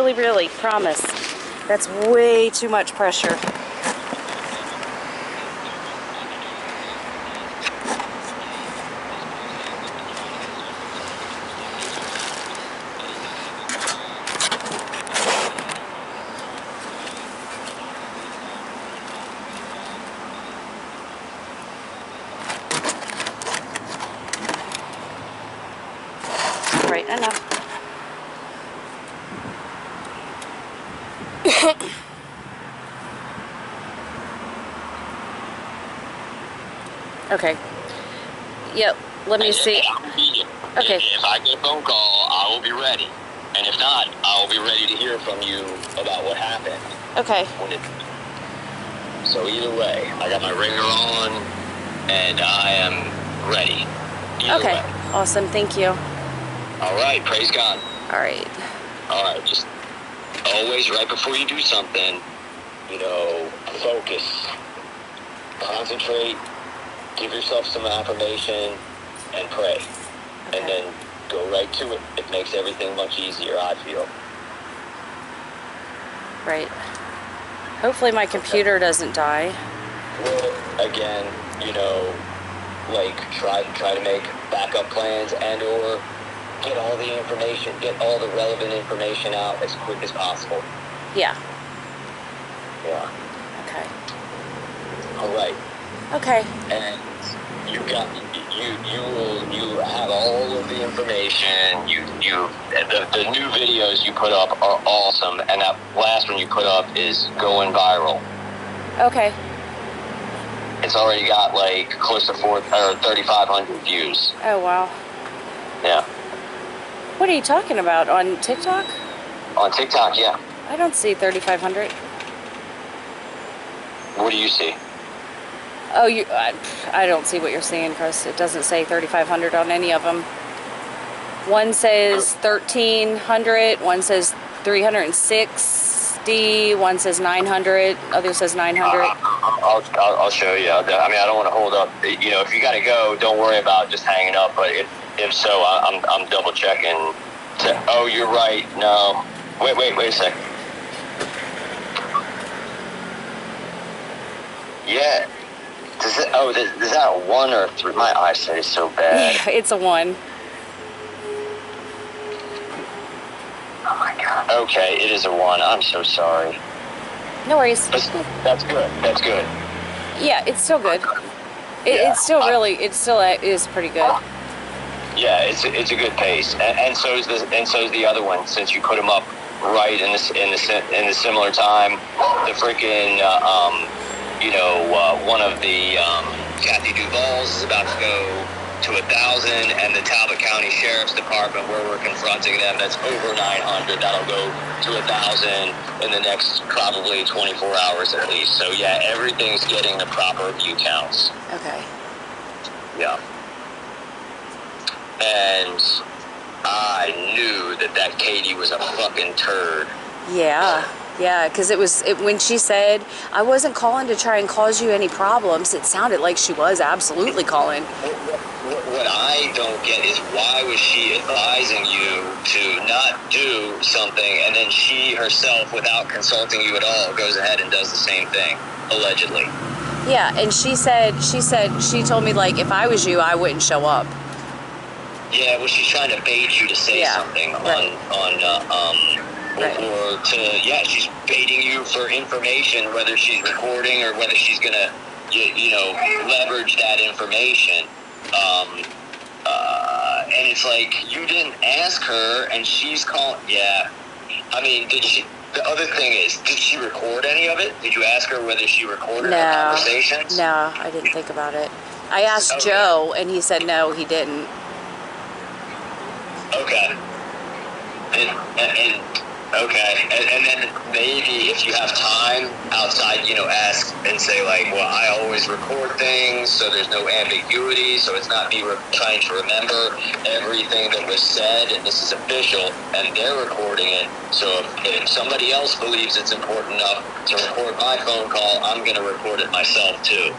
Really, really, promise. That's way too much pressure. Right, enough. Okay. Yep, let me see. Okay. If I get a phone call, I will be ready. And if not, I will be ready to hear from you about what happened. Okay. So either way, I got my ringer on, and I am ready. Either way. Awesome, thank you. All right, praise God. All right. All right, just always right before you do something, focus, concentrate, give yourself some affirmation, and pray. Okay. And then go right to it. It makes everything much easier, I feel. Right. Hopefully my computer doesn't die. Well, again, try to make backup plans and or get all the information, get all the relevant information out as quick as possible. Yeah. Yeah. Okay. All right. Okay. And you have all of the information. The new videos you put up are awesome, and that last one you put up is going viral. Okay. It's already got like close to 3,500 views. Oh wow. Yeah. What are you talking about? On TikTok? On TikTok, yeah. I don't see 3,500. What do you see? Oh, I don't see what you're seeing, Chris. It doesn't say 3,500 on any of them. One says 1,300, one says 360, one says 900, other says 900. I'll show you. I don't want to hold up. If you got to go, don't worry about just hanging up. But if so, I'm double checking. Oh, you're right. No. Wait a sec. Yeah. Is that a 1 or 3? My eyesight is so bad. Yeah, it's a 1. Oh my God. Okay, it is a 1. I'm so sorry. No worries. That's good. That's good. Yeah, it's still good. It still is pretty good. Yeah, it's a good pace, and so is the other one. Since you put them up right in the similar time, the freaking one of the Kathy Duvall's is about to go to 1,000, and the Talbot County Sheriff's Department, where we're confronting them, that's over 900. That'll go to 1,000 in the next probably 24 hours at least. So yeah, everything's getting the proper view counts. Okay. Yeah. And I knew that Katie was a fucking turd. Yeah, because when she said, I wasn't calling to try and cause you any problems, it sounded like she was absolutely calling. What I don't get is, why was she advising you to not do something, and then she herself, without consulting you at all, goes ahead and does the same thing, allegedly. Yeah, and she told me, like, if I was you, I wouldn't show up. Yeah, well, she's trying to bait you to say something right. She's baiting you for information, whether she's recording or whether she's gonna, leverage that information. And it's like, you didn't ask her, and she's calling. Yeah, I mean, did she? The other thing is, did she record any of it? Did you ask her whether she recorded her conversations? No, I didn't think about it. I asked Joe, and he said no, he didn't. Okay. And then maybe if you have time outside, ask and say, like, well, I always record things, so there's no ambiguity, so it's not me trying to remember everything that was said, and this is official, and they're recording it, so if somebody else believes it's important enough to record my phone call, I'm going to record it myself, too.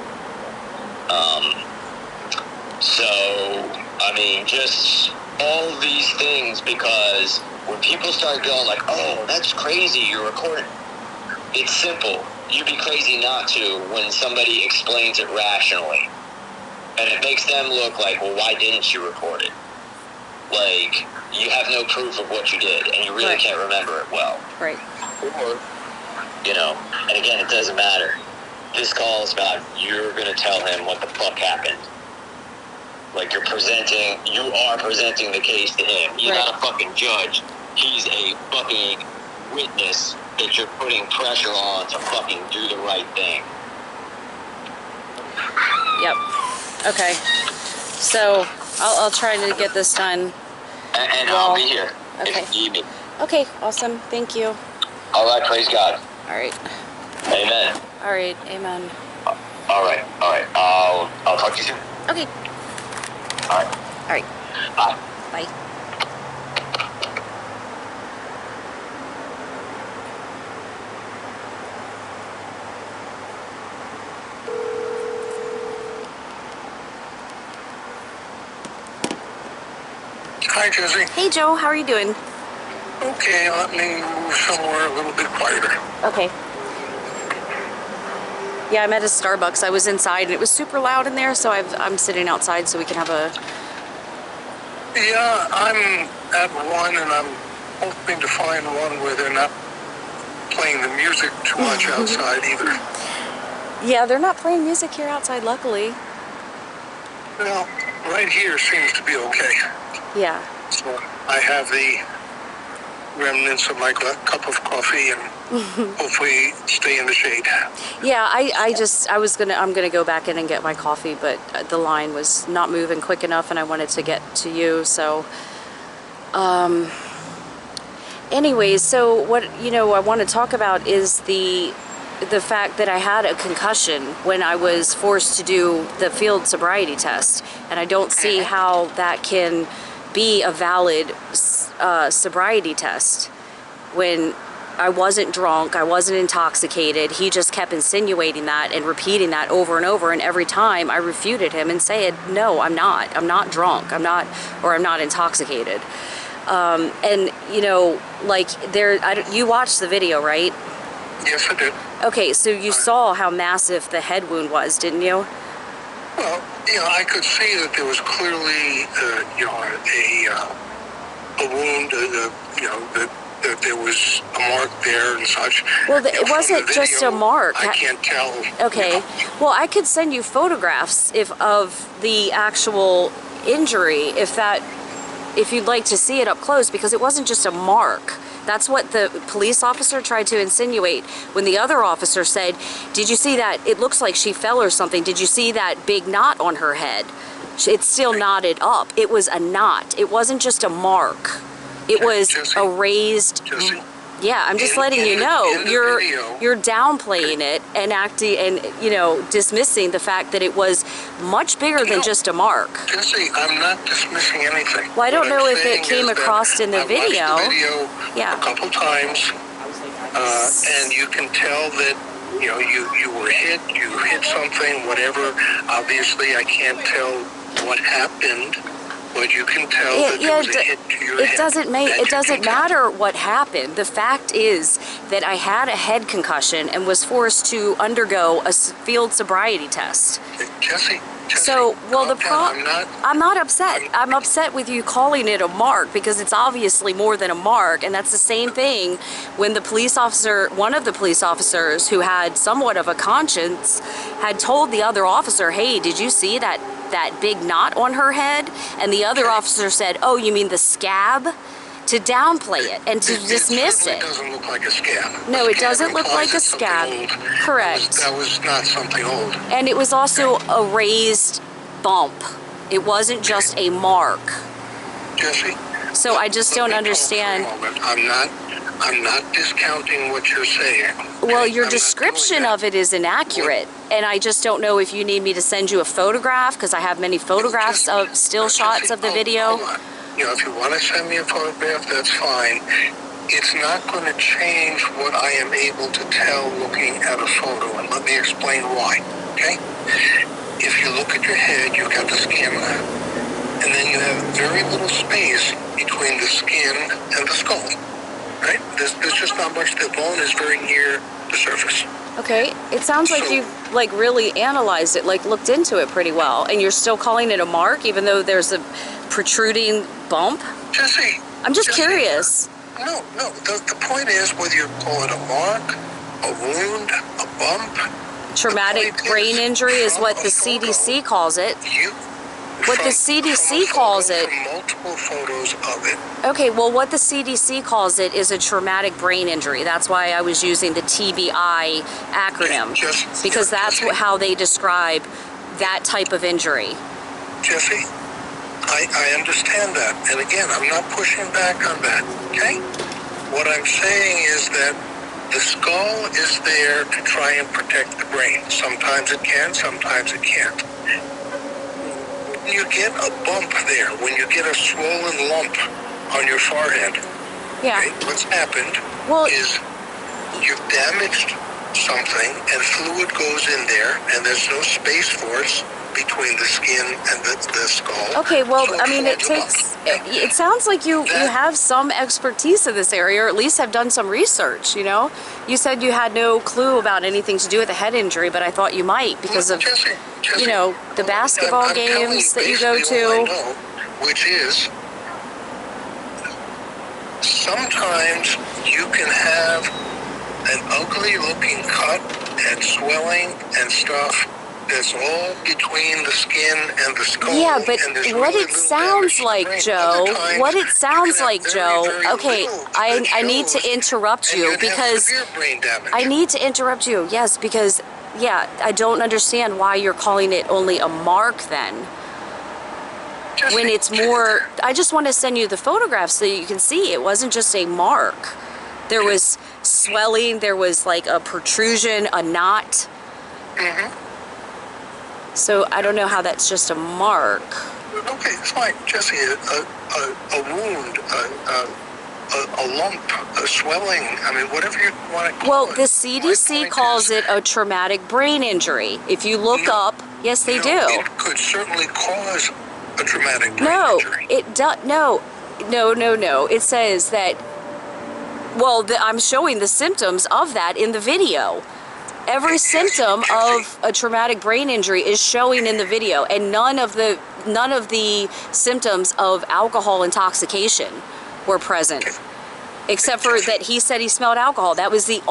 So, I mean, just all these things, because when people start going like, oh, that's crazy, you're recording. It's simple. You'd be crazy not to when somebody explains it rationally. And it makes them look like, well, why didn't you record it? Like, you have no proof of what you did, and you really can't remember it well. Right. Or, you know, and again, it doesn't matter. This call is about you're going to tell him what the fuck happened. Like, you are presenting the case to him. He's not a fucking judge. He's a fucking witness that you're putting pressure on to fucking do the right thing. Yep. Okay. So, I'll try to get this done. And I'll be here if you need me. Okay, awesome. Thank you. All right, praise God. All right. Amen. All right, amen. All right. I'll talk to you soon. Okay. All right. All right. Bye. Bye. Hi, Jesse. Hey, Joe. How are you doing? Okay, let me move somewhere a little bit quieter. Okay. Yeah, I'm at a Starbucks. I was inside and it was super loud in there, so I'm sitting outside so we can have a... Yeah, I'm at one, and I'm hoping to find one where they're not playing the music too much outside either. Yeah, they're not playing music here outside, luckily. Well, right here seems to be okay. Yeah. So I have the remnants of my cup of coffee and hopefully stay in the shade. Yeah, I'm gonna go back in and get my coffee, but the line was not moving quick enough and I wanted to get to you, so anyways, so what I want to talk about is the fact that I had a concussion when I was forced to do the field sobriety test, and I don't see how that can be a valid sobriety test when I wasn't drunk, I wasn't intoxicated. He just kept insinuating that and repeating that over and over, and every time I refuted him and said, no, I'm not drunk, I'm not intoxicated. And you watched the video, right? Yes, I did. Okay, so you saw how massive the head wound was, didn't you? Well, I could see that there was clearly, a wound, that there was a mark there and such. Well, it wasn't just a mark. I can't tell. Okay. Well, I could send you photographs of the actual injury if you'd like to see it up close, because it wasn't just a mark. That's what the police officer tried to insinuate when the other officer said, did you see that? It looks like she fell or something. Did you see that big knot on her head? It's still knotted up. It was a knot. It wasn't just a mark. It was a raised... Jesse? Yeah, I'm just letting you know. You're downplaying it and acting and dismissing the fact that it was much bigger than just a mark. Jesse, I'm not dismissing anything. Well, I don't know if it came across in the video. I watched the video a couple times, and you can tell that you were hit. You hit something, whatever. Obviously, I can't tell what happened. But you can tell that there was a hit to your head. It doesn't matter what happened. The fact is that I had a head concussion and was forced to undergo a field sobriety test. Jesse, so, well, I'm not upset. I'm upset with you calling it a mark, because it's obviously more than a mark, and that's the same thing when one of the police officers who had somewhat of a conscience had told the other officer, hey, did you see that big knot on her head? And the other officer said, oh, you mean the scab? To downplay it and to dismiss it. It doesn't look like a scab. No, it doesn't look like a scab. Correct. That was not something old. And it was also a raised bump. It wasn't just a mark. Jesse? So I just don't understand. I'm not discounting what you're saying. Well, your description of it is inaccurate, and I just don't know if you need me to send you a photograph, because I have many photographs of still shots of the video. Hold on. If you want to send me a photograph, that's fine. It's not going to change what I am able to tell looking at a photo, and let me explain why, okay? If you look at your head, you've got the skin. and then you have very little space between the skin and the skull. Right? There's just not much. The bone is very near the surface. Okay, it sounds like So- you've like really analyzed it, like looked into it pretty well, and you're still calling it a mark even though there's a protruding bump? Jesse. I'm just Jesse, curious. No. The point is whether you call it a mark, a wound, a bump. Traumatic point brain is, injury is from what a the photo, CDC calls it. What the CDC calls it- From multiple photos of it. Okay, well, what the CDC calls it is a traumatic brain injury. That's why I was using the TBI acronym, because that's how they describe that type of injury. Jesse, I understand that. And again, I'm not pushing back on that, okay? What I'm saying is that the skull is there to try and protect the brain. Sometimes it can, sometimes it can't. When you get a bump there, when you get a swollen lump on your forehead, Yeah. okay, what's happened Well- is you've damaged something and fluid goes in there and there's no space for it between the skin and the skull. Okay, well, So I mean, it forms a takes. bump. It sounds like you have some expertise in this area, or at least have done some research. You know, you said you had no clue about anything to do with a head injury, but I thought you might because of Jesse, you know, the basketball I'm telling games you that you go basically all I to. know, which is sometimes you can have an ugly looking cut and swelling and stuff that's all between the skin and the skull. Yeah, but and there's what really it little damage sounds to the like, brain. Joe, Other times, what it you can sounds have like, very, Joe, very okay, little I that need to shows, interrupt and you you'd have because severe brain damage. I need to interrupt you, yes, because, yeah, I don't understand why you're calling it only a mark then. Jesse, When it's more, I just want to send you the photographs so you can see it wasn't just a mark. There was swelling, there was like a protrusion, a knot. Mhm. So I don't know how that's just a mark. Okay, it's fine, Jesse. A wound, a lump, a swelling. I mean, whatever you want to call Well, it. the My CDC point calls is, it a traumatic brain injury. If you look No. up, yes, they no, do. It could certainly cause a traumatic brain No, injury. it does. No. It says that. Well, I'm showing the symptoms of that in the video. Every symptom of a traumatic brain injury is showing in the video, and none of the symptoms of alcohol intoxication were present, except for that he said he smelled alcohol. That was their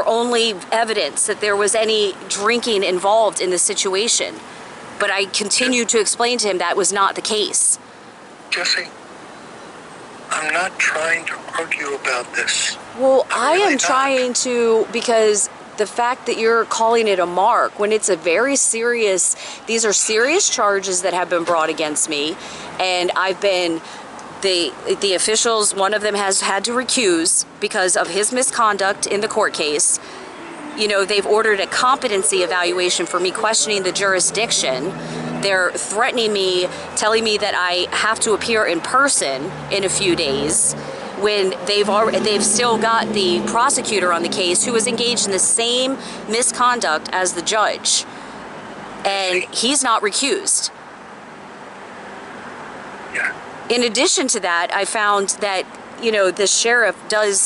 only evidence that there was any drinking involved in the situation. But I continued to explain to him that was not the case. Jesse, I'm not trying to argue about this. Well, I really am not. trying to, because the fact that you're calling it a mark when it's a very serious, these are serious charges that have been brought against me, and I've been, the officials, one of them has had to recuse because of his misconduct in the court case. You know, they've ordered a competency evaluation for me questioning the jurisdiction. They're threatening me, telling me that I have to appear in person in a few days when they've still got the prosecutor on the case who was engaged in the same misconduct as the judge. And he's not recused. Yeah. In addition to that, I found that, you know, the sheriff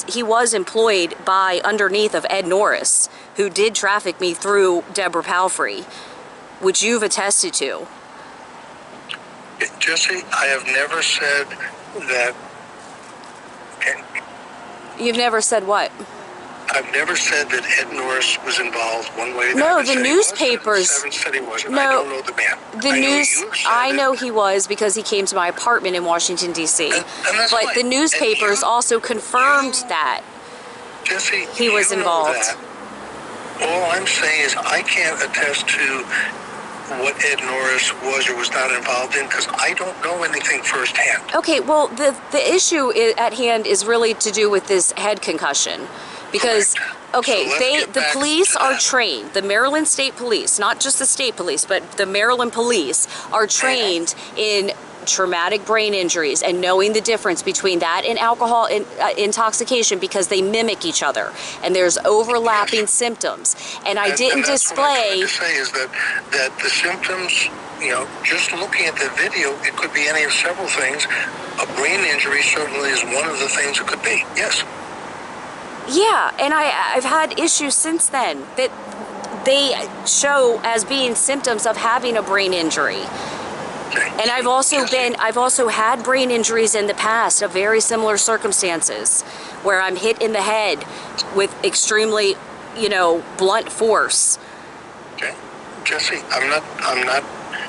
he was employed by underneath of Ed Norris, who did traffic me through Deborah Palfrey, which you've attested to. Jesse, I have never said that. Okay. You've never said what? I've never said that Ed Norris was involved one way or the No, other. the Said he was, newspapers- Seven said he wasn't. No, I don't know the man. The news, I I know he was because he came to my apartment in Washington, D.C. And that's But fine. the And newspapers you- also confirmed you- that. Jesse, He was you know involved. that. All I'm saying is I can't attest to what Ed Norris was or was not involved in because I don't know anything firsthand. Okay, well, the issue at hand is really to do with this head concussion. Because, Correct. okay, So let's get the back police to are that. trained, the Maryland State Police, not just the state police, but the Maryland police are trained in traumatic brain injuries and knowing the difference between that and alcohol intoxication because they mimic each other and there's overlapping symptoms. And I didn't and that's what I'm display. trying to say is that the symptoms just looking at the video, it could be any of several things. A brain injury certainly is one of the things it could be. Yes. Yeah, and I've had issues since then that they show as being symptoms of having a brain injury. Okay. And I've also had brain injuries in the past of very similar circumstances where I'm hit in the head with extremely, blunt force. Okay. Jesse, I'm not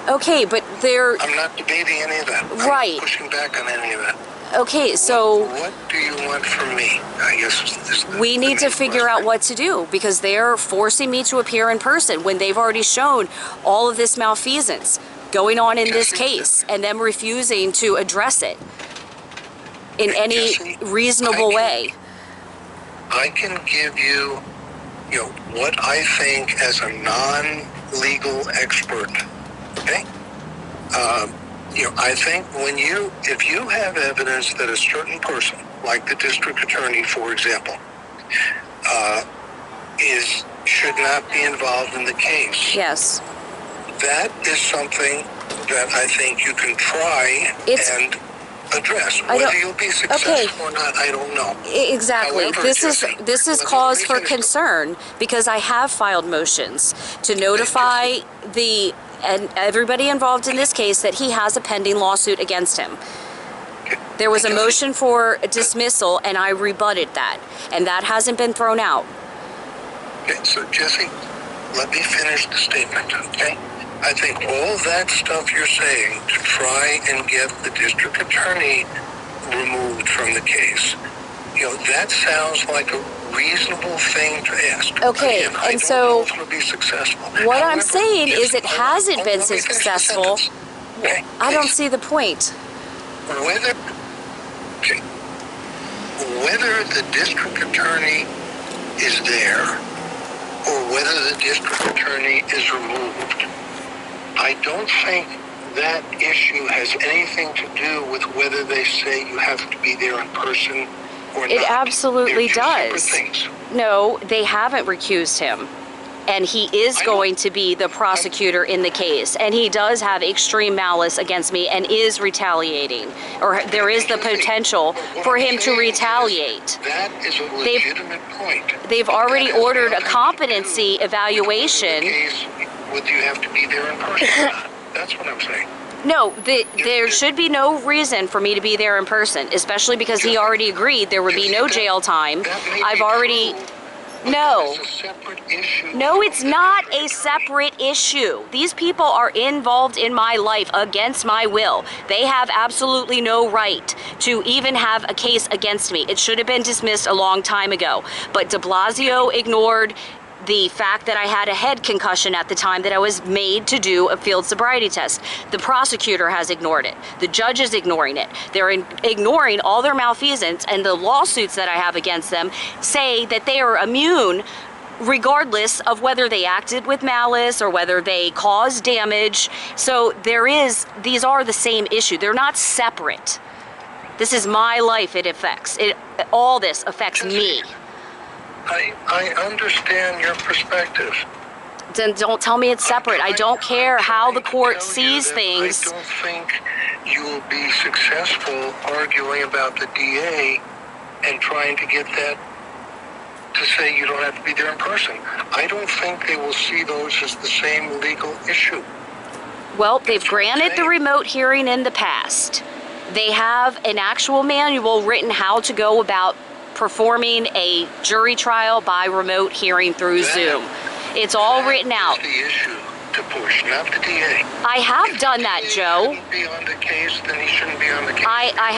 Okay, but I'm not debating any of that. Right. I'm not pushing back on any of that. Okay, so What do you want from me? I guess is we need to main figure out question. what to do because they're forcing me to appear in person when they've already shown all of this malfeasance going on in this case and them refusing to address it in any Jesse, reasonable way. I can give you, what I think as a non-legal expert. Okay. I think if you have evidence that a certain person, like the district attorney, for example, should not be involved in the case. Yes. That is something that I think you can try and address. Whether you'll be successful or not, I don't know. Exactly. However, This Jesse, is cause for concern because I have filed motions to notify and everybody involved in this case that he has a pending lawsuit against him. There was a motion for dismissal and I rebutted that, and that hasn't been thrown out. Okay, so Jesse, let me finish the statement, okay? I think all that stuff you're saying to try and get the district attorney removed from the case, that sounds like a reasonable thing to ask. Okay, Again, I and don't so know if it'll be successful. What I'm However, saying is it hasn't been let me finish the successful. sentence. Okay, I don't please. see the point. Whether the district attorney is there or whether the district attorney is removed, I don't think that issue has anything to do with whether they say you have to be there in person or not. It absolutely They're two does. separate things. No, they haven't recused him. And he is going to be the prosecutor in the case. And he does have extreme malice against me and is retaliating. Or there is the potential for him to retaliate. That is a legitimate point. They've already That has ordered a nothing to competency do evaluation. with the case, whether you have to be there in person or not. That's what I'm saying. No, there should be no reason for me to be there in person, especially because he already agreed there would be no jail time. That may I've be already... true, No. but it's a separate issue. No, it's not a separate issue. These people are involved in my life against my will. They have absolutely no right to even have a case against me. It should have been dismissed a long time ago. But de Blasio ignored the fact that I had a head concussion at the time that I was made to do a field sobriety test. The prosecutor has ignored it. The judge is ignoring it. They're ignoring all their malfeasance, and the lawsuits that I have against them say that they are immune regardless of whether they acted with malice or whether they caused damage. So these are the same issue. They're not separate. This is my life it affects. All this affects me. I understand your perspective. Then don't tell me it's separate. I don't care how the court sees things. I don't think you will be successful arguing about the DA and trying to get that to say you don't have to be there in person. I don't think they will see those as the same legal issue. Well, they've granted the remote hearing in the past. They have an actual manual written how to go about performing a jury trial by remote hearing through Zoom. It's all written out. That's the issue to push, not the DA. I have done that, Joe. If he shouldn't be on the case, then he shouldn't be on the case. I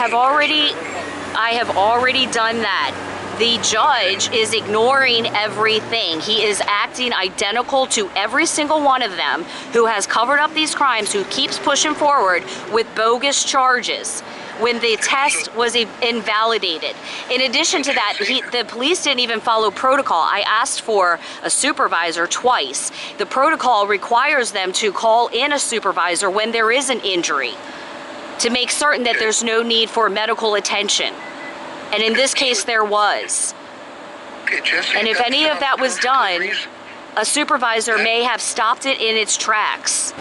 have already done that. The judge is ignoring everything. He is acting identical to every single one of them who has covered up these crimes, who keeps pushing forward with bogus charges when the test was invalidated. In addition to that, the police didn't even follow protocol. I asked for a supervisor twice. The protocol requires them to call in a supervisor when there is an injury to make certain that there's no need for medical attention. And in this case, there was. Okay, Jesse, And if any of that was done, reason. a supervisor may have stopped it in its tracks.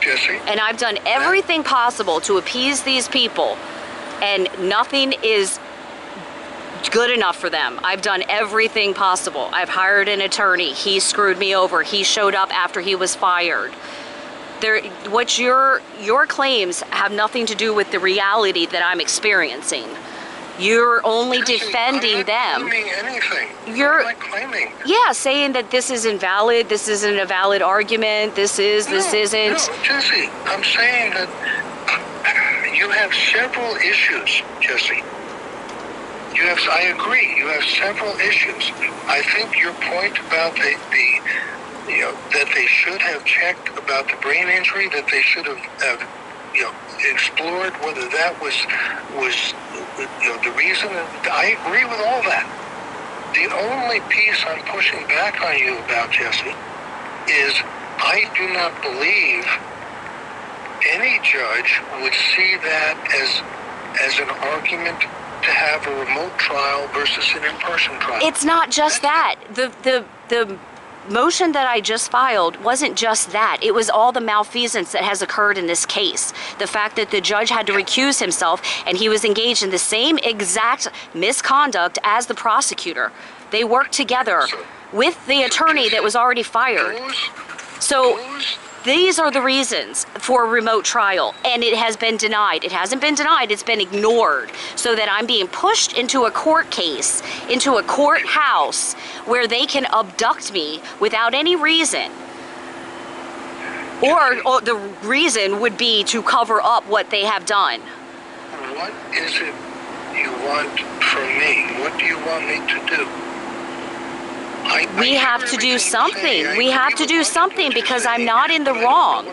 Jesse. And I've done everything possible to appease these people, and nothing is good enough for them. I've done everything possible. I've hired an attorney. He screwed me over. He showed up after he was fired. What your claims have nothing to do with the reality that I'm experiencing. You're only Jesse, defending I'm not them. claiming anything. You're- What am I claiming? Yeah, saying that this is invalid, this isn't a valid argument, this isn't. No, Jesse, I'm saying that you have several issues, Jesse. I agree, you have several issues. I think your point about that they should have checked about the brain injury, that they should have explored whether that was the reason. I agree with all that. The only piece I'm pushing back on you about, Jesse, is I do not believe any judge would see that as an argument to have a remote trial versus an in-person trial. It's not just that. The motion that I just filed wasn't just that. It was all the malfeasance that has occurred in this case. The fact that the judge had to recuse himself and he was engaged in the same exact misconduct as the prosecutor. They worked together with the attorney that was already fired. So these are the reasons for a remote trial, and it has been denied. It hasn't been denied, it's been ignored, so that I'm being pushed into a court case, into a courthouse, where they can abduct me without any reason. Or the reason would be to cover up what they have done. What is it you want from me? What do you want me to do? We have to do something. We have to do something because I'm not in the wrong.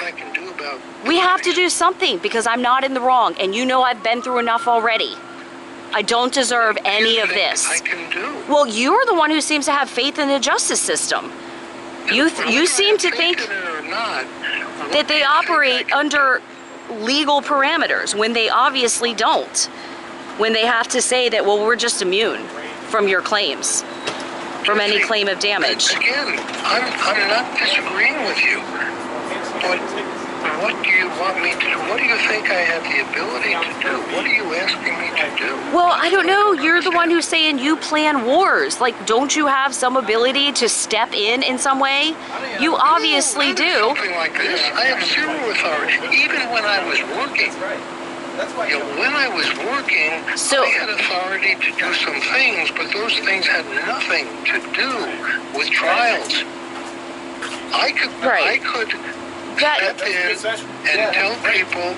We have to do something because I'm not in the wrong, and you know I've been through enough already. I don't deserve any of this. I can do. Well, you're the one who seems to have faith in the justice system. You seem to think that they operate under legal parameters when they obviously don't. When they have to say that, well, we're just immune from your claims, from any claim of damage. Again, I'm not disagreeing with you, but what do you want me to do? What do you think I have the ability to do? What are you asking me to do? Well, I don't know. You're the one who's saying you plan wars. Like, don't you have some ability to step in some way? You obviously do. Something like this. I have zero authority. Even when I was working. When I was working, I had authority to do some things, but those things had nothing to do with trials. I could step in and tell people,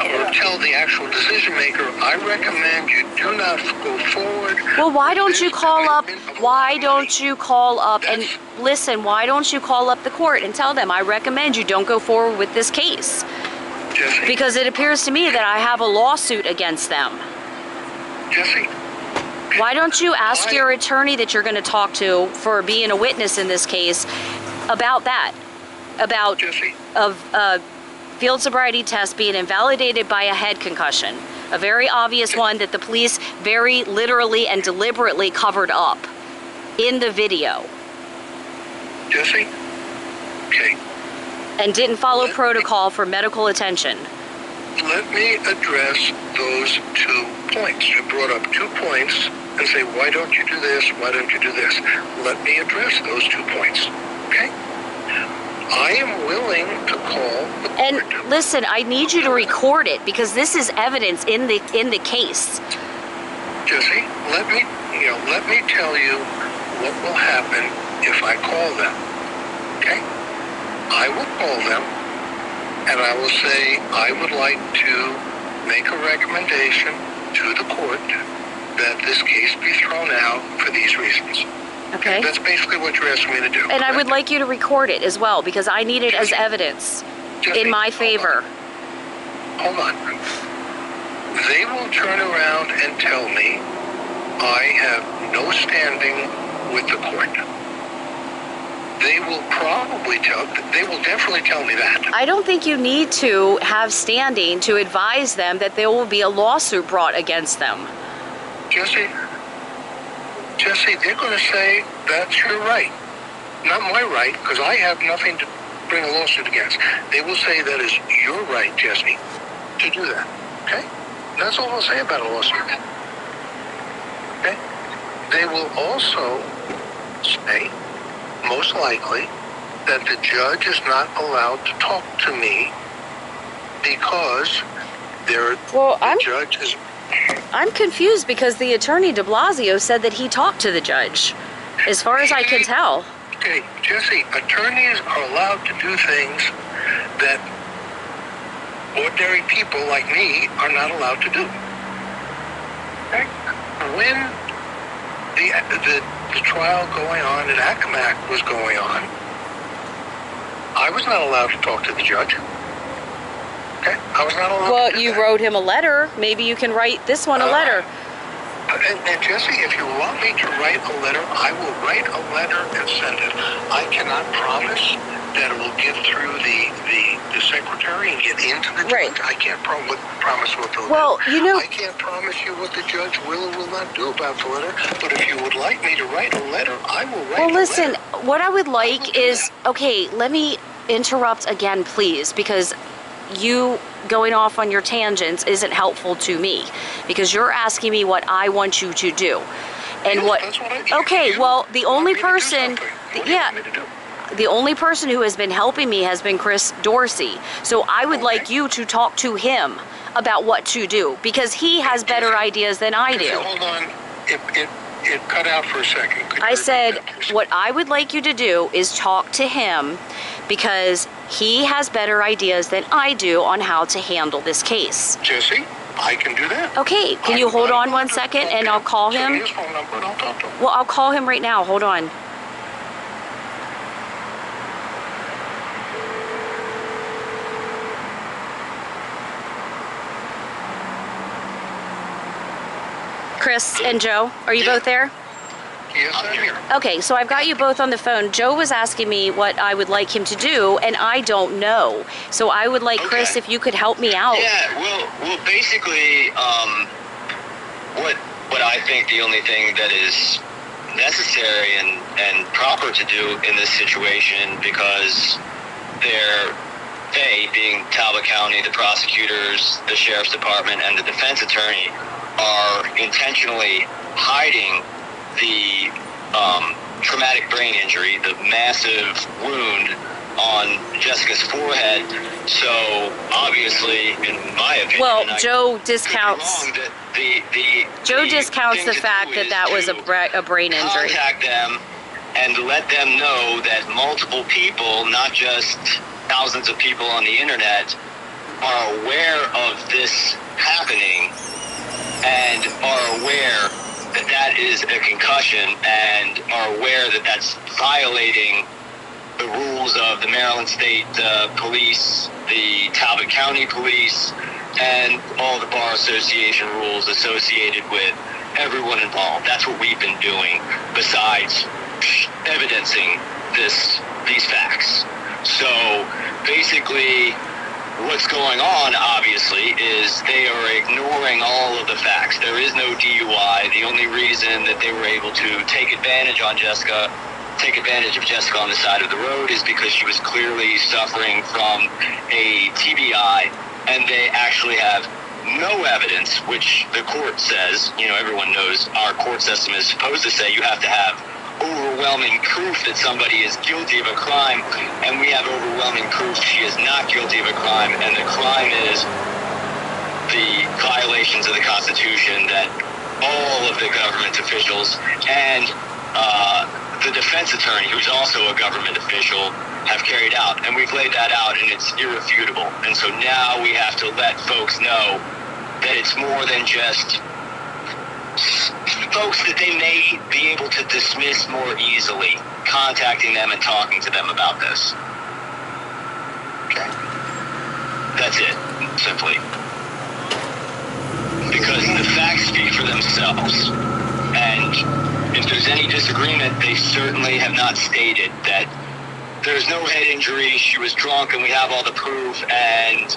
or tell the actual decision maker, I recommend you do not go forward. Well, why don't you call up and listen, why don't you call up the court and tell them, I recommend you don't go forward with this case? Jesse, because it appears to me that I have a lawsuit against them. Jesse, why don't you ask your attorney that you're going to talk to for being a witness in this case about that? About a field sobriety test being invalidated by a head concussion. A very obvious one that the police very literally and deliberately covered up in the video. Jesse? Okay. And didn't follow protocol for medical attention. Let me address those 2 points. You brought up 2 points and say, why don't you do this? Why don't you do this? Let me address those 2 points. Okay? I am willing to call the court. And listen, I need you to record it because this is evidence in the case. Jesse, let me tell you what will happen if I call them. Okay? I will call them and I will say I would like to make a recommendation to the court that this case be thrown out for these reasons. Okay. That's basically what you're asking me to do. And I would like you to record it as well because I need it as evidence in my favor. Hold on. They will turn around and tell me I have no standing with the court. They will definitely tell me that. I don't think you need to have standing to advise them that there will be a lawsuit brought against them. Jesse, they're going to say, that's your right. Not my right, because I have nothing to bring a lawsuit against. They will say that is your right, Jesse, to do that. Okay? That's all they'll say about a lawsuit. Okay? They will also say, most likely, that the judge is not allowed to talk to me because the judge is... I'm confused because the attorney de Blasio said that he talked to the judge, as far as I can tell. Okay, Jesse, attorneys are allowed to do things that ordinary people like me are not allowed to do. Okay? When the trial going on at Accomack was going on, I was not allowed to talk to the judge. Okay? I was not allowed Well, to do you that. wrote him a letter. Maybe you can write this one a letter. And Jesse, if you want me to write a letter, I will write a letter and send it. I cannot promise that it will get through the secretary and get into the Right. judge. I can't promise what the Well, letter. you know- I can't promise you what the judge will or will not do about the letter. But if you would like me to write a letter, I will write Well, a listen, letter. what I would will like do is, okay, let me interrupt again, please, because you going off on your tangents isn't helpful to me, because you're asking me what I want you to do. And Yes, what, that's what I- okay, you well, the want only me to do person, something. What do you yeah, want me to do? the only person who has been helping me has been Chris Dorsey. So I would like Okay. you to talk to him about what to do, because he has better ideas than I Jesse, do. hold on. It cut out for a second. Could you I repeat said, that, please? what I would like you to do is talk to him, because he has better ideas than I do on how to handle this case. Jesse, I can do that. Okay, can you hold on 1 second and I'll call Send me him? his phone number and I'll talk to him. Well, I'll call him right now. Hold on. Chris and Joe, are you both there? Yes, I'm here. Okay, so I've got you both on the phone. Joe was asking me what I would like him to do, and I don't know. So I would like, Chris, Okay. if you could help me out. Yeah, well, basically, what I think the only thing that is necessary and proper to do in this situation, because they, being Talbot County, the prosecutors, the sheriff's department, and the defense attorney, are intentionally hiding the traumatic brain injury, the massive wound on Jessica's forehead. So obviously, in my opinion, Well, and I Joe could be discounts. wrong, that the Joe discounts thing the to fact do that is that was to a brain injury. Contact them and let them know that multiple people, not just thousands of people on the internet, are aware of this happening and are aware that that is a concussion and are aware that that's violating the rules of the Maryland State Police, the Talbot County Police, and all the Bar Association rules associated with everyone involved. That's what we've been doing, besides evidencing these facts. So basically, what's going on, obviously, is they are ignoring all of the facts. There is no DUI. The only reason that they were able to take advantage of Jessica on the side of the road is because she was clearly suffering from a TBI, and they actually have no evidence, which the court says, everyone knows our court system is supposed to say you have to have overwhelming proof that somebody is guilty of a crime, and we have overwhelming proof she is not guilty of a crime, and the crime is the violations of the Constitution that all of the government officials and the defense attorney, who's also a government official, have carried out. And we've laid that out, and it's irrefutable. And so now we have to let folks know that it's more than just folks that they may be able to dismiss more easily, contacting them and talking to them about this. Okay. That's it, simply. Because the facts speak for themselves. And if there's any disagreement, they certainly have not stated that there's no head injury, she was drunk, and we have all the proof, and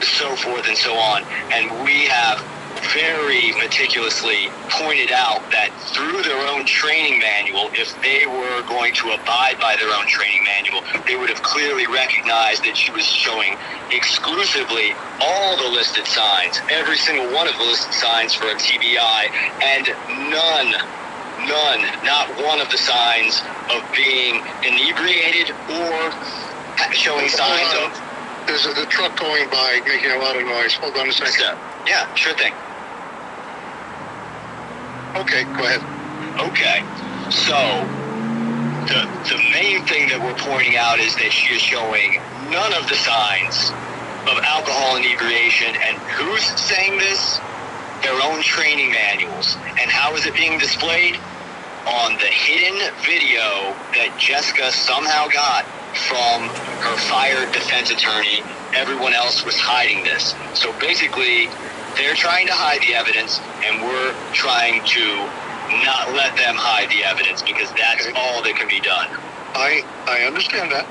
so forth and so on. And we have very meticulously pointed out that through their own training manual, if they were going to abide by their own training manual, they would have clearly recognized that she was showing exclusively all the listed signs, every single one of the listed signs for a TBI, and not one of the signs of being inebriated or showing signs of... There's a truck going by making a lot of noise. Hold on a second. Yeah, sure thing. Okay, go ahead. Okay, so the main thing that we're pointing out is that she is showing none of the signs of alcohol inebriation. And who's saying this? Their own training manuals. And how is it being displayed? On the hidden video that Jessica somehow got from her fired defense attorney. Everyone else was hiding this. So basically, they're trying to hide the evidence, and we're trying to not let them hide the evidence, because that's all that can be done. I understand that.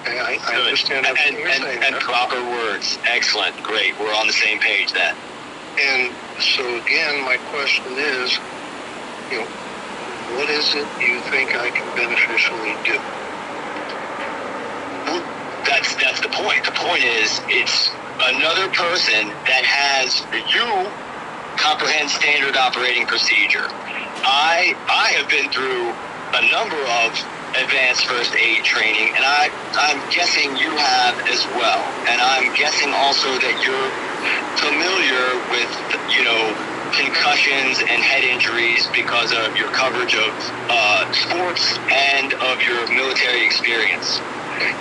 I understand everything you're saying. And proper words. Excellent. Great. We're on the same page then. And so again, my question is, what is it you think I can beneficially do? Well, that's the point. The point is, it's another person that has, you comprehend standard operating procedure. I have been through a number of advanced first aid training, and I'm guessing you have as well. And I'm guessing also that you're familiar with, concussions and head injuries because of your coverage of sports and of your military experience.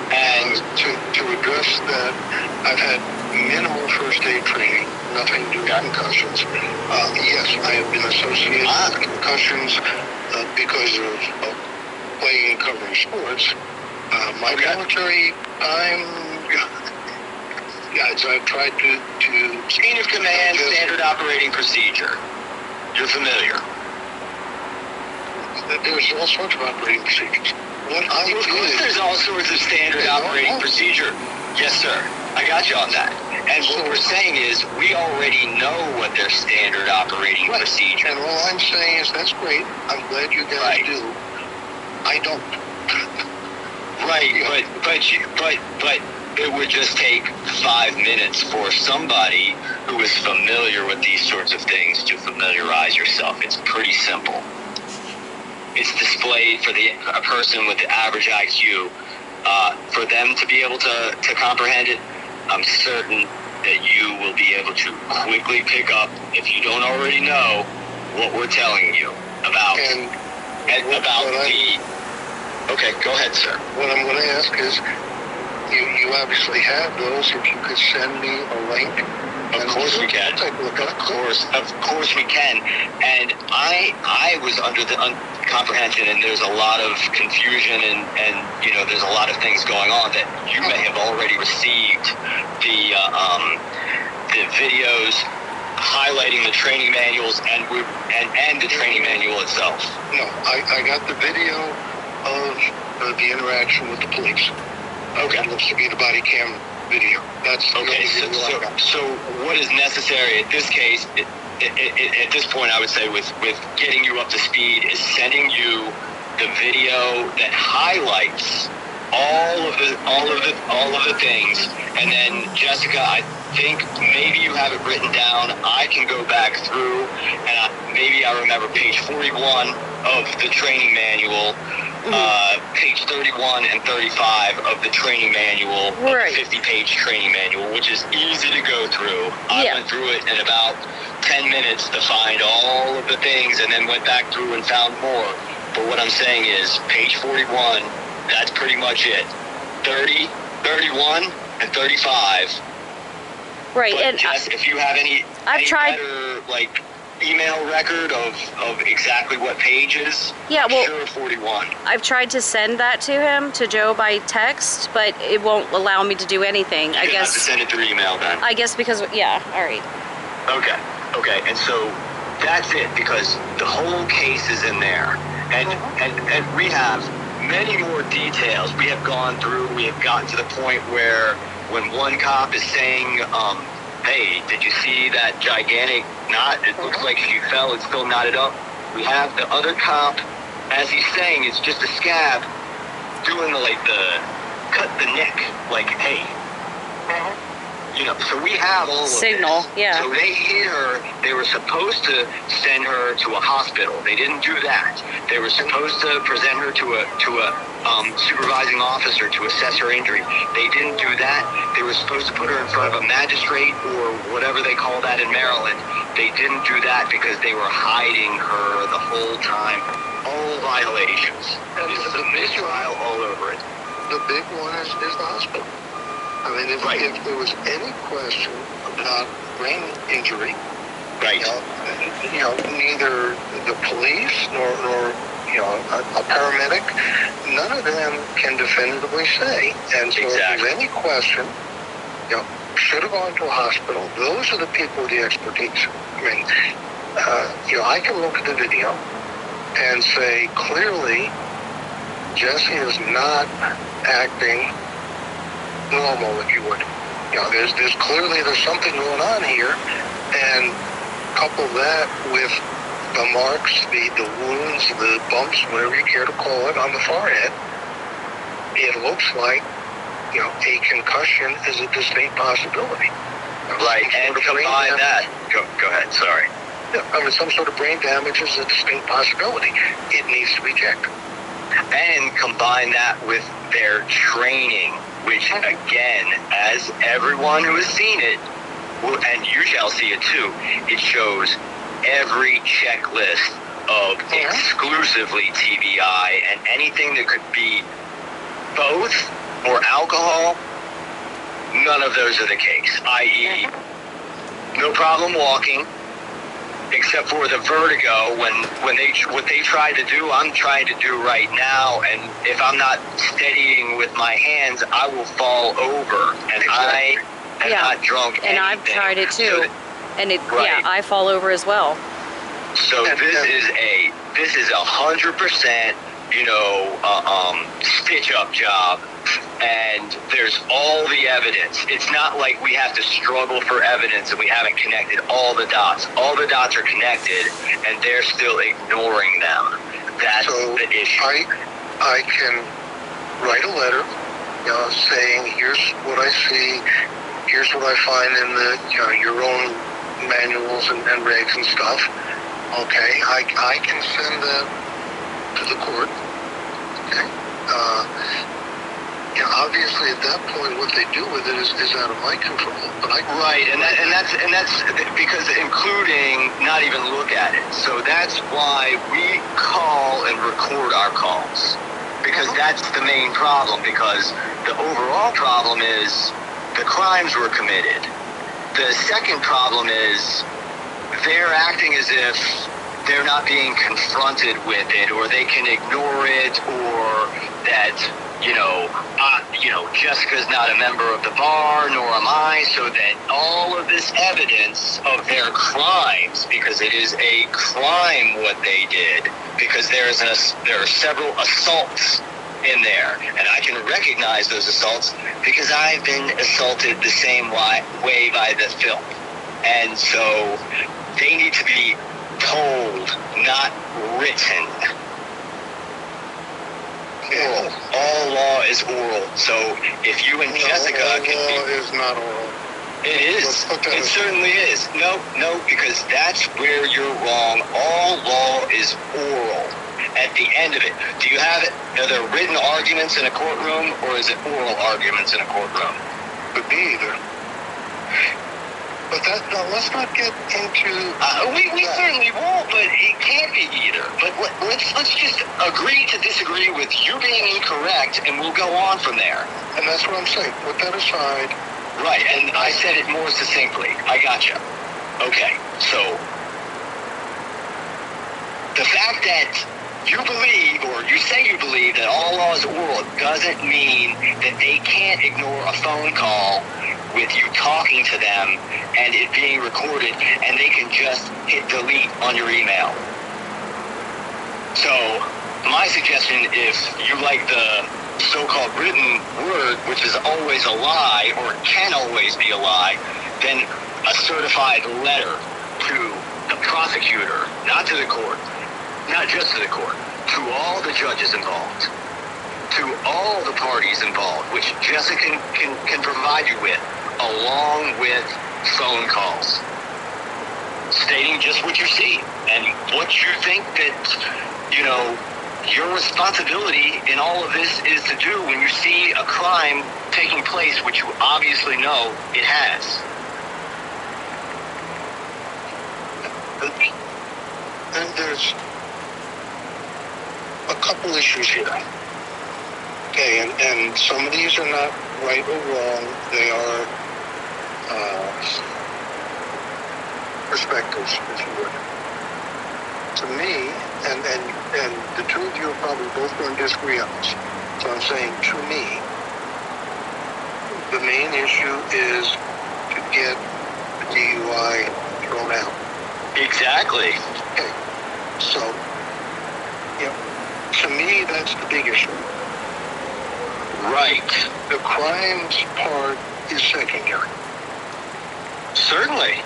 And to address that, I've had minimal first aid training, nothing to do with concussions. Yes, I have been associated with concussions because of playing and covering sports. My military time, I've tried to chain of command, standard operating procedure. You're familiar. There's all sorts of operating procedures. What I Of course, there's all sorts of standard operating procedure. Yes, sir. I got you on that. And what we're saying is, we already know what their standard operating procedure. And all I'm saying is, that's great. I'm glad you guys do. I don't. Right, but it would just take 5 minutes for somebody who is familiar with these sorts of things to familiarize yourself. It's pretty simple. It's displayed for a person with the average IQ. For them to be able to comprehend it, I'm certain that you will be able to quickly pick up, if you don't already know, what we're telling you about Okay, go ahead, sir. What I'm going to ask is, you obviously have those. If you could send me a link. Of course we can. Take a look at it. Of course we can. And I was under the comprehension, and there's a lot of confusion, and there's a lot of things going on that you may have already received the videos highlighting the training manuals and the training manual itself. No, I got the video of the interaction with the police. Okay. It looks to be the body cam video. That's okay. So what is necessary at this case? At this point, I would say with getting you up to speed is sending you the video that highlights all of the things, and then Jessica, I think maybe you have it written down. I can go back through, and maybe I remember page 41 of the training manual. Page 31 and 35 of the training manual, right. The 50-page training manual, which is easy to go through. I went through it in about 10 minutes to find all of the things, and then went back through and found more. But what I'm saying is, page 41, that's pretty much it. 30, 31, and 35. Right, but and Jess, if you have any tried better, email record of exactly what pages, sure, 41. I've tried to send that to him, to Joe, by text, but it won't allow me to do anything. I guess have to send it through email then. I guess because, all right. Okay, and so that's it, because the whole case is in there, and we have many more details. We have gone through, we have gotten to the point where when one cop is saying, hey, did you see that gigantic knot? It looks like she fell. It's still knotted up. We have the other cop, as he's saying, it's just a scab, doing the cut the neck, like, hey. You know, so we have all of Signal, this. yeah. So they hit her. They were supposed to send her to a hospital. They didn't do that. They were supposed to present her to a supervising officer to assess her injury. They didn't do that. They were supposed to put her in front of a magistrate or whatever they call that in Maryland. They didn't do that because they were hiding her the whole time. All violations. This is a mistrial all over it. The big one is the hospital. I mean, if there was any question about brain injury, Right. Neither the police nor a paramedic, none of them can definitively say. And so if there's any question, should have gone to a hospital. Those are the people with the expertise. I mean, I can look at the video and say, clearly, Jesse is not acting normal, if you would. There's clearly something going on here, and couple that with the marks, the wounds, the bumps, whatever you care to call it, on the forehead, it looks like a concussion is a distinct possibility. Right, and combine that. Go ahead. Sorry. Some sort of brain damage is a distinct possibility. It needs to be checked. And combine that with their training, which, again, as everyone who has seen it, and you shall see it too, it shows every checklist of exclusively TBI, and anything that could be both or alcohol, none of those are the case, i.e., no problem walking, except for the vertigo. What they tried to do, I'm trying to do right now, and if I'm not steadying with my hands, I will fall over, and I am not drunk and anything. I've tried it too, and I fall over as well. So this is 100%, stitch up job. And there's all the evidence. It's not like we have to struggle for evidence and we haven't connected all the dots. All the dots are connected, and they're still ignoring them. That's the issue. I can write a letter, saying, here's what I see, here's what I find in the your own manuals and regs and stuff. Okay, I can send that to the court. Okay. Obviously, at that point, what they do with it is out of my control. But and that's because including not even look at it. So that's why we call and record our calls, because that's the main problem. Because the overall problem is the crimes were committed. The second problem is they're acting as if they're not being confronted with it, or they can ignore it, or that Jessica's not a member of the bar, nor am I, so that all of this evidence of their crimes, because it is a crime what they did, because there are several assaults in there, and I can recognize those assaults because I've been assaulted the same way by the film, and so they need to be told, not written. Oral. All law is oral. So if you and Jessica can law is not oral. It is. It certainly is. No, because that's where you're wrong. All law is oral. At the end of it, do you have it? Are there written arguments in a courtroom, or is it oral arguments in a courtroom? Could be either. But let's not get into. We certainly won't, but it can't be either. But let's just agree to disagree with you being incorrect, and we'll go on from there. And that's what I'm saying. Put that aside. Right, and I said it more succinctly. I gotcha. Okay, so the fact that you believe, or you say you believe, that all law is oral doesn't mean that they can't ignore a phone call with you talking to them and it being recorded, and they can just hit delete on your email. So my suggestion, if you like the so-called written word, which is always a lie, or can always be a lie, then a certified letter to the prosecutor, not to the court, not just to the court, to all the judges involved, to all the parties involved, which Jessica can provide you with, along with phone calls, stating just what you see and what you think that, your responsibility in all of this is to do when you see a crime taking place, which you obviously know it has. And there's a couple issues here. Okay, and some of these are not right or wrong. They are perspectives, if you would. To me, and the two of you are probably both going to disagree on this. So I'm saying, to me, the main issue is to get the DUI thrown out. Exactly. Okay. So, to me, that's the big issue. Right. The crimes part is secondary. Certainly.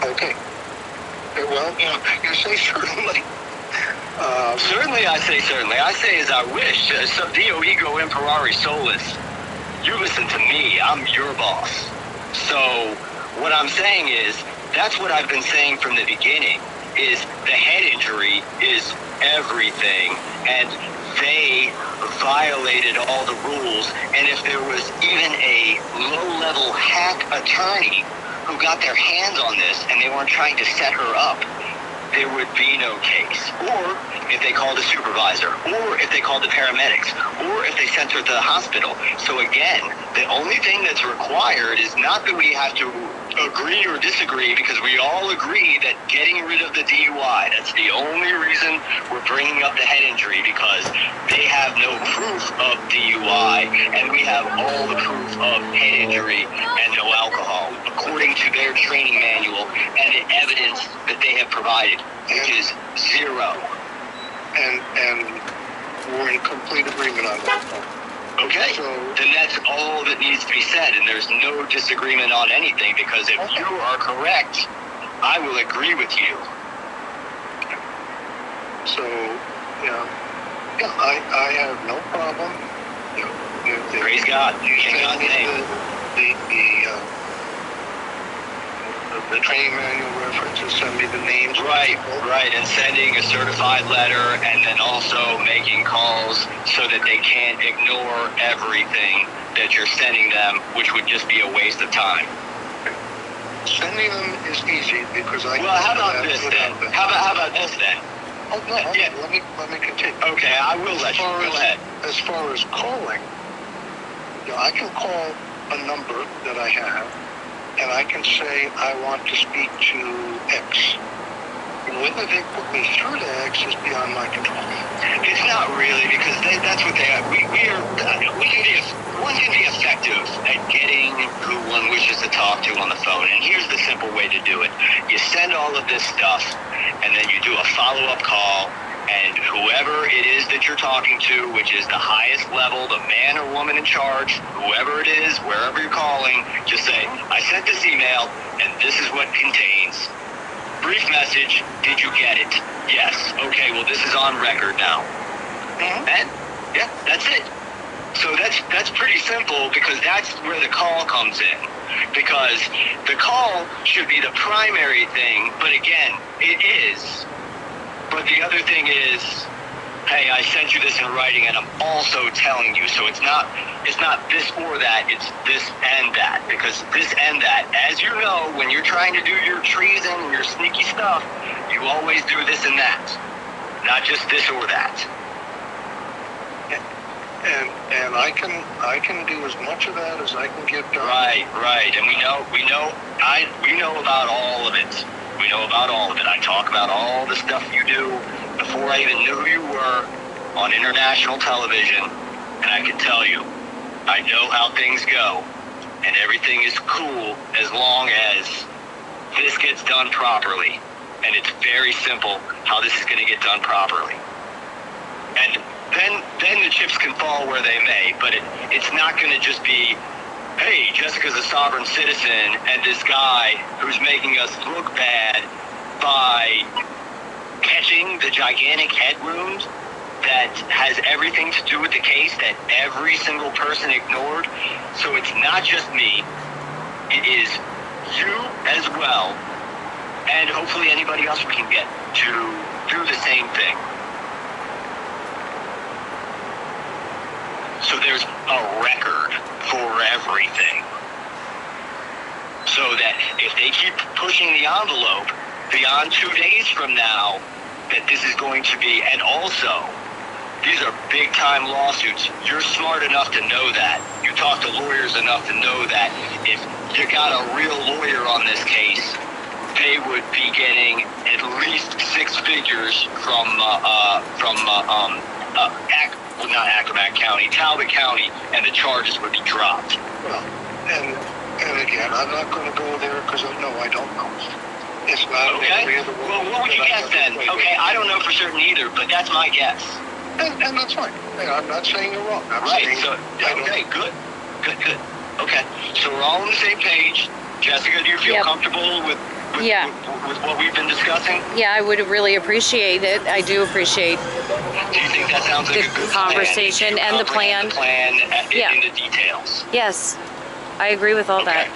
Okay. Well, you say certainly. Certainly, I say certainly. I say as I wish. Sub Dio ego imperare solus. You listen to me. I'm your boss. So what I'm saying is, that's what I've been saying from the beginning, is the head injury is everything, and they violated all the rules. And if there was even a low-level hack attorney who got their hands on this and they weren't trying to set her up, there would be no case. Or if they called a supervisor, or if they called the paramedics, or if they sent her to the hospital. So again, the only thing that's required is not that we have to agree or disagree, because we all agree that getting rid of the DUI, that's the only reason we're bringing up the head injury, because they have no proof of DUI, and we have all the proof of head injury and no alcohol, according to their training manual and the evidence that they have provided, which is zero. And we're in complete agreement on that. Okay, So, then that's all that needs to be said, and there's no disagreement on anything, because if you are correct, I will agree with you. So, I have no problem. Praise God. You In send God's me name. the training manual references, send me the names. Right, and sending a certified letter, and then also making calls so that they can't ignore everything that you're sending them, which would just be a waste of time. Sending them is easy because I. Well, how about this then? How about this then? Oh no, Yeah. let me continue. Okay, I will let you. Go ahead. As far as calling, I can call a number that I have, and I can say I want to speak to X. Whether they put me through to X is beyond my control. It's not really, because that's what they are. One can be effective at getting who one wishes to talk to on the phone, and here's the simple way to do it. You send all of this stuff, and then you do a follow-up call, and whoever it is that you're talking to, which is the highest level, the man or woman in charge, whoever it is, wherever you're calling, just say, I sent this email, and this is what it contains. Brief message, did you get it? Yes. Okay, well, this is on record now. And, yeah, that's it. So that's pretty simple, because that's where the call comes in. Because the call should be the primary thing, but again, it is. But the other thing is, hey, I sent you this in writing, and I'm also telling you, so it's not this or that, it's this and that, because this and that, as you know, when you're trying to do your treason and your sneaky stuff, you always do this and that, not just this or that. And I can do as much of that as I can get done. Right, and we know about all of it. We know about all of it. I talk about all the stuff you do before I even knew who you were on international television, and I can tell you, I know how things go, and everything is cool as long as this gets done properly. And it's very simple how this is going to get done properly. And then the chips can fall where they may, but it's not going to just be, hey, Jessica's a sovereign citizen, and this guy who's making us look bad by catching the gigantic head wound that has everything to do with the case that every single person ignored. So it's not just me, it is you as well, and hopefully anybody else we can get to do the same thing. So there's a record for everything. So that if they keep pushing the envelope beyond 2 days from now, that this is going to be, and also, these are big time lawsuits. You're smart enough to know that. You talk to lawyers enough to know that if you got a real lawyer on this case, they would be getting at least 6 figures from not Accomack County, Talbot County, and the charges would be dropped. Well, and again, I'm not going to go there because no, I don't know. It's not okay. Well, what would you guess then? Okay, I don't know for certain either, but that's my guess. And that's fine. I'm not saying you're wrong. I'm right. saying, So okay, good. Okay, so we're all on the same page. Jessica, do you feel comfortable with what we've been discussing? Yeah, I would really appreciate it. I do appreciate. Do you think that sounds like a good conversation plan? and the plan? The plan in the details. Yes, I agree with all that.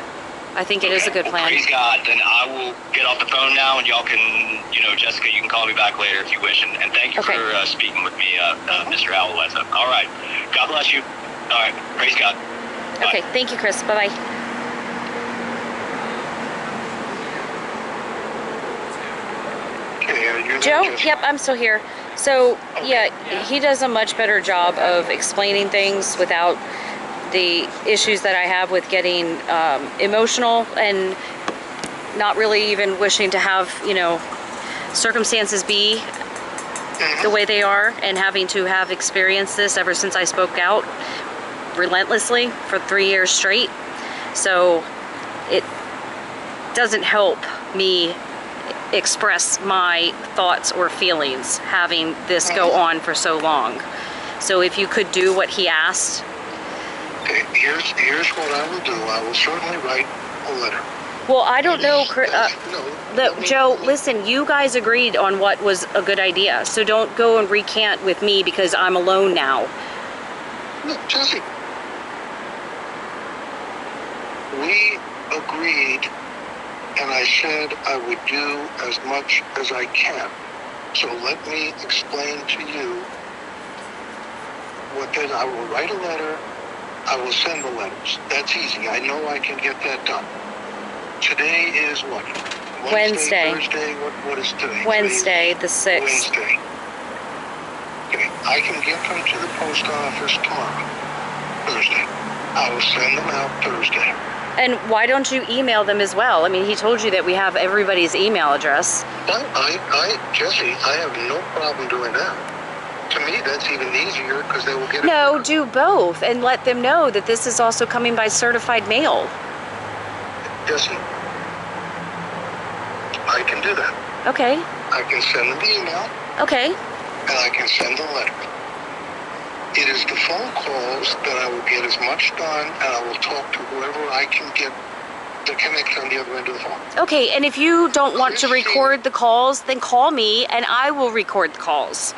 I think it is a good plan. Praise God. Then I will get off the phone now, and y'all can, Jessica, you can call me back later if you wish. And thank you for speaking with me, Mr. Aloueza. All right. God bless you. All right. Praise God. Bye. Okay. Thank you, Chris. Bye-bye. Joe? Yep, I'm still here. So, he does a much better job of explaining things without the issues that I have with getting emotional and not really even wishing to have, circumstances be the way they are, and having to have experienced this ever since I spoke out relentlessly for 3 years straight. So it doesn't help me express my thoughts or feelings having this go on for so long. So if you could do what he asked. Okay, here's what I will do. I will certainly write a letter. Well, I don't know, Joe, listen, you guys agreed on what was a good idea, so don't go and recant with me because I'm alone now. Look, Jesse, we agreed, and I said I would do as much as I can. So let me explain to you what then I will write a letter, I will send the letters. That's easy. I know I can get that done. Today is what? Wednesday. Thursday? What is today? Wednesday, the 6th. Wednesday. Okay, I can get them to the post office tomorrow, Thursday. I will send them out Thursday. And why don't you email them as well? I mean, he told you that we have everybody's email address. Jesse, I have no problem doing that. To me, that's even easier because they will get it. No, do both and let them know that this is also coming by certified mail. Jesse, I can do that. Okay. I can send them the email. Okay. And I can send the letter. It is the phone calls that I will get as much done, and I will talk to whoever I can get to connect on the other end of the phone. Okay, and if you don't want to record the calls, then call me and I will record the calls.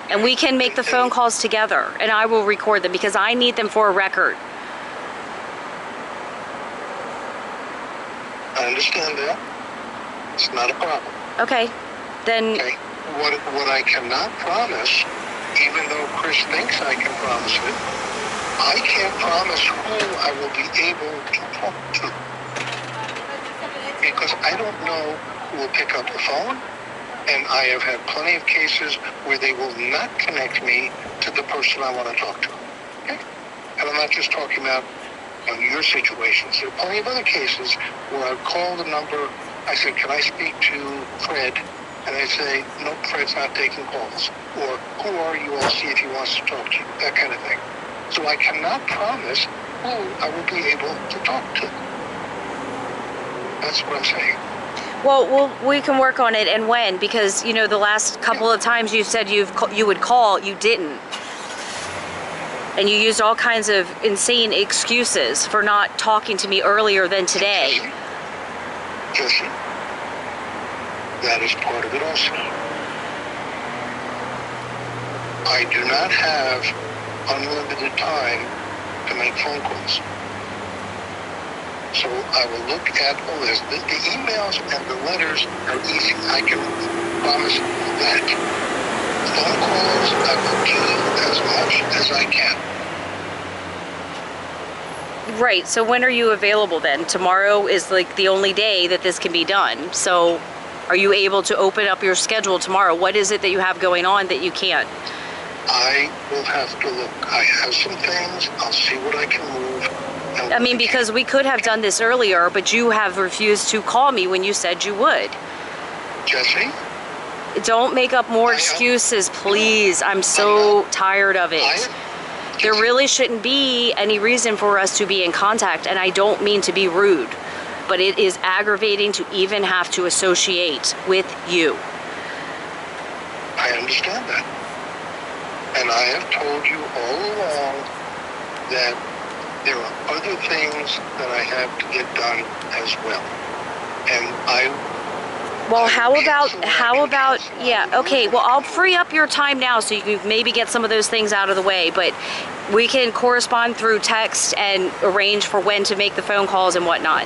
And we can make the phone calls together, and I will record them because I need them for a record. I understand that. It's not a problem. Okay, then... Okay. What I cannot promise, even though Chris thinks I can promise it, I can't promise who I will be able to talk to. Because I don't know who will pick up the phone, and I have had plenty of cases where they will not connect me to the person I want to talk to. Okay? And I'm not just talking about your situations. There are plenty of other cases where I've called a number, I said, can I speak to Fred? And they say, no, Fred's not taking calls. Or, who are you? I'll see if he wants to talk to you. That kind of thing. So I cannot promise who I will be able to talk to. That's what I'm saying. Well, we can work on it, and when, because, the last couple of times you said you would call, you didn't. And you used all kinds of insane excuses for not talking to me earlier than today. Jesse, that is part of it also. I do not have unlimited time to make phone calls. So I will look at the list. The emails and the letters are easy. I can promise that. Phone calls, I will do as much as I can. Right, so when are you available then? Tomorrow is like the only day that this can be done. So are you able to open up your schedule tomorrow? What is it that you have going on that you can't? I will have to look. I have some things. I'll see what I can move. I mean, because we could have done this earlier, but you have refused to call me when you said you would. Jesse? Don't make up more excuses, please. I'm so tired of it. There really shouldn't be any reason for us to be in contact, and I don't mean to be rude, but it is aggravating to even have to associate with you. I understand that. And I have told you all along that there are other things that I have to get done as well. And Well, how about, yeah, okay, well, I'll free up your time now so you can maybe get some of those things out of the way, but we can correspond through text and arrange for when to make the phone calls and whatnot.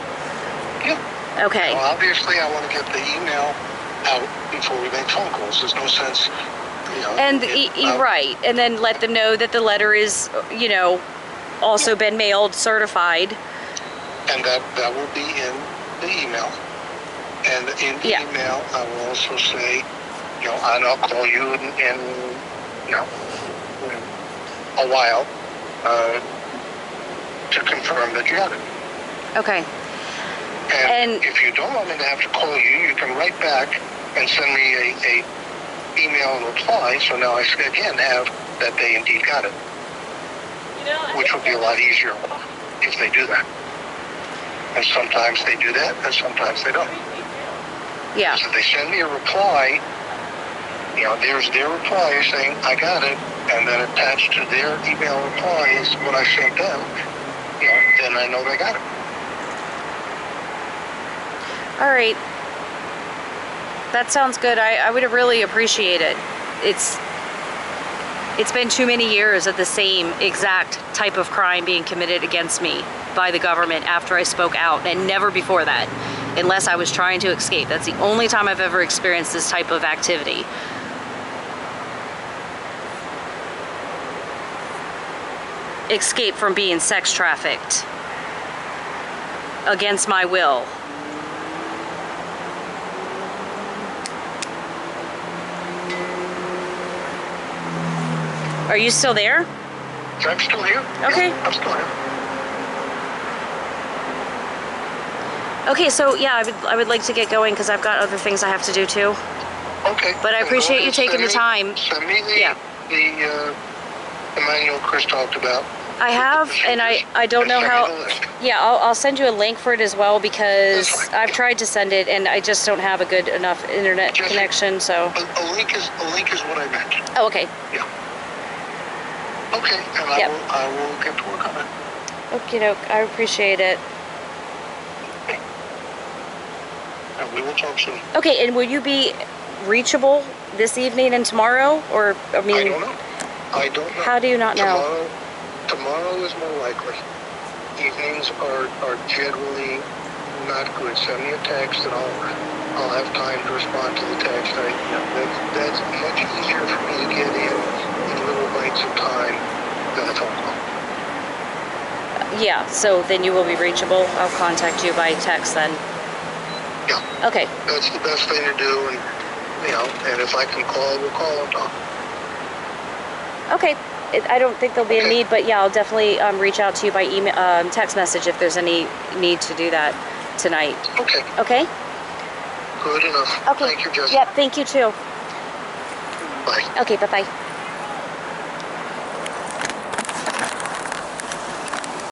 Yeah. Okay. Well, obviously, I want to get the email out before we make phone calls. There's no sense, you know. And, right, and then let them know that the letter is, you know, also been mailed, certified. And that will be in the email. And in the email, I will also say, you know, and I'll call you in you know, a while to confirm that you got it. Okay. And if you don't want me to have to call you, you can write back and send me a email and reply. So now I again have that they indeed got it, which will be a lot easier if they do that. And sometimes they do that, and sometimes they don't. Yeah. So they send me a reply, you know, there's their reply saying, I got it, and then attached to their email reply is what I sent them, you know, then I know they got it. All right. That sounds good. I would really appreciate it. It's been too many years of the same exact type of crime being committed against me by the government after I spoke out, and never before that, unless I was trying to escape. That's the only time I've ever experienced this type of activity. Escape from being sex trafficked against my will. Are you still there? I'm still here. Okay. Yeah, I'm still here. Okay, so yeah, I would like to get going because I've got other things I have to do too. Okay. But I appreciate you taking the time. Send me the manual Chris talked about. I have, and I don't know how. Yeah, I'll send you a link for it as well because I've tried to send it and I just don't have a good enough internet connection. So a link is what I meant. Oh, okay. Yeah. Okay, and I will get to work on it. Okie doke. I appreciate it. And we will talk soon. Okay, and will you be reachable this evening and tomorrow, or I mean? I don't know. I don't know. How do you not know? Tomorrow is more likely. Evenings are generally not good. Send me a text and I'll have time to respond to the text. That's much easier for me to get in little bites of time than a phone call. Yeah, so then you will be reachable. I'll contact you by text then. Yeah. Okay. That's the best thing to do, and you know, and if I can call, we'll call and talk. Okay. I don't think there'll be a need, but yeah, I'll definitely reach out to you by email, text message if there's any need to do that tonight. Okay. Okay? Good enough. Okay. Thank you, Jessica. Yep, thank you too. Bye. Okay, bye-bye.